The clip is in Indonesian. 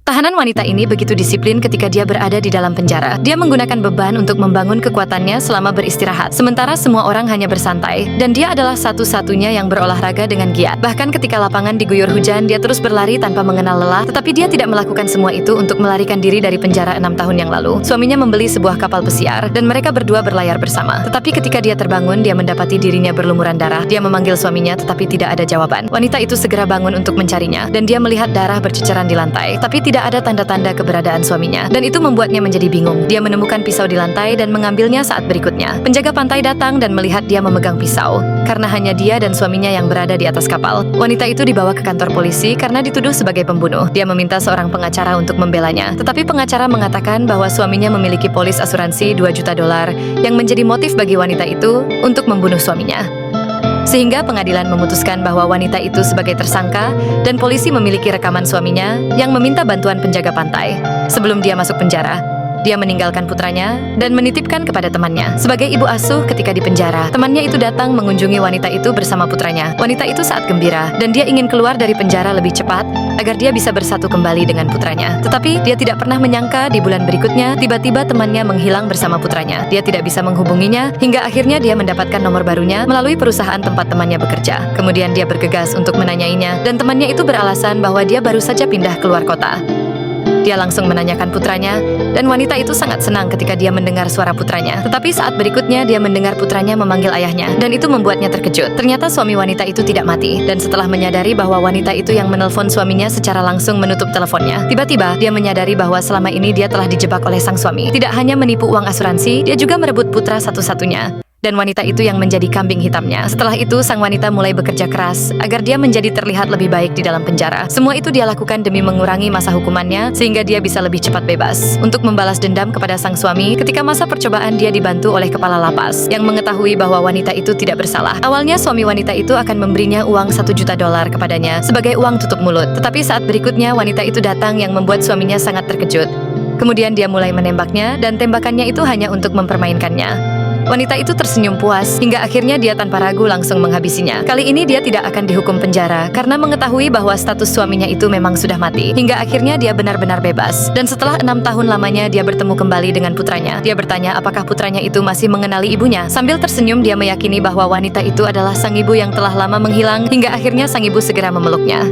Tahanan wanita ini begitu disiplin ketika dia berada di dalam penjara. Dia menggunakan beban untuk membangun kekuatannya selama beristirahat. Sementara semua orang hanya bersantai, dan dia adalah satu-satunya yang berolahraga dengan giat. Bahkan ketika lapangan diguyur hujan, dia terus berlari tanpa mengenal lelah, tetapi dia tidak melakukan semua itu untuk melarikan diri dari penjara 6 tahun yang lalu. Suaminya membeli sebuah kapal pesiar, dan mereka berdua berlayar bersama. Tetapi ketika dia terbangun, dia mendapati dirinya berlumuran darah. Dia memanggil suaminya, tetapi tidak ada jawaban. Wanita itu segera bangun untuk mencarinya, dan dia melihat darah berceceran di lantai, tapi tidak ada tanda-tanda keberadaan suaminya, dan itu membuatnya menjadi bingung. Dia menemukan pisau di lantai dan mengambilnya saat berikutnya. Penjaga pantai datang dan melihat dia memegang pisau. Karena hanya dia dan suaminya yang berada di atas kapal, wanita itu dibawa ke kantor polisi karena dituduh sebagai pembunuh. Dia meminta seorang pengacara untuk membelanya, tetapi pengacara mengatakan bahwa suaminya memiliki polis asuransi $2 juta yang menjadi motif bagi wanita itu untuk membunuh suaminya. Sehingga pengadilan memutuskan bahwa wanita itu sebagai tersangka dan polisi memiliki rekaman suaminya yang meminta bantuan penjaga pantai. Sebelum dia masuk penjara, dia meninggalkan putranya dan menitipkan kepada temannya. Sebagai ibu asuh ketika di penjara, temannya itu datang mengunjungi wanita itu bersama putranya. Wanita itu sangat gembira dan dia ingin keluar dari penjara lebih cepat agar dia bisa bersatu kembali dengan putranya. Tetapi dia tidak pernah menyangka di bulan berikutnya tiba-tiba temannya menghilang bersama putranya. Dia tidak bisa menghubunginya hingga akhirnya dia mendapatkan nomor barunya melalui perusahaan tempat temannya bekerja. Kemudian dia bergegas untuk menanyainya dan temannya itu beralasan bahwa dia baru saja pindah keluar kota. Dia langsung menanyakan putranya, dan wanita itu sangat senang ketika dia mendengar suara putranya. Tetapi saat berikutnya dia mendengar putranya memanggil ayahnya, dan itu membuatnya terkejut. Ternyata suami wanita itu tidak mati, dan setelah menyadari bahwa wanita itu yang menelpon suaminya secara langsung menutup teleponnya. Tiba-tiba dia menyadari bahwa selama ini dia telah dijebak oleh sang suami. Tidak hanya menipu uang asuransi, dia juga merebut putra satu-satunya. Dan wanita itu yang menjadi kambing hitamnya. Setelah itu, sang wanita mulai bekerja keras agar dia menjadi terlihat lebih baik di dalam penjara. Semua itu dia lakukan demi mengurangi masa hukumannya sehingga dia bisa lebih cepat bebas. Untuk membalas dendam kepada sang suami, ketika masa percobaan dia dibantu oleh kepala lapas yang mengetahui bahwa wanita itu tidak bersalah. Awalnya suami wanita itu akan memberinya uang $1 juta kepadanya sebagai uang tutup mulut. Tetapi saat berikutnya wanita itu datang yang membuat suaminya sangat terkejut. Kemudian dia mulai menembaknya dan tembakannya itu hanya untuk mempermainkannya. Wanita itu tersenyum puas, hingga akhirnya dia tanpa ragu langsung menghabisinya. Kali ini dia tidak akan dihukum penjara, karena mengetahui bahwa status suaminya itu memang sudah mati. Hingga akhirnya dia benar-benar bebas. Dan setelah 6 tahun lamanya dia bertemu kembali dengan putranya. Dia bertanya apakah putranya itu masih mengenali ibunya. Sambil tersenyum dia meyakini bahwa wanita itu adalah sang ibu yang telah lama menghilang, hingga akhirnya sang ibu segera memeluknya.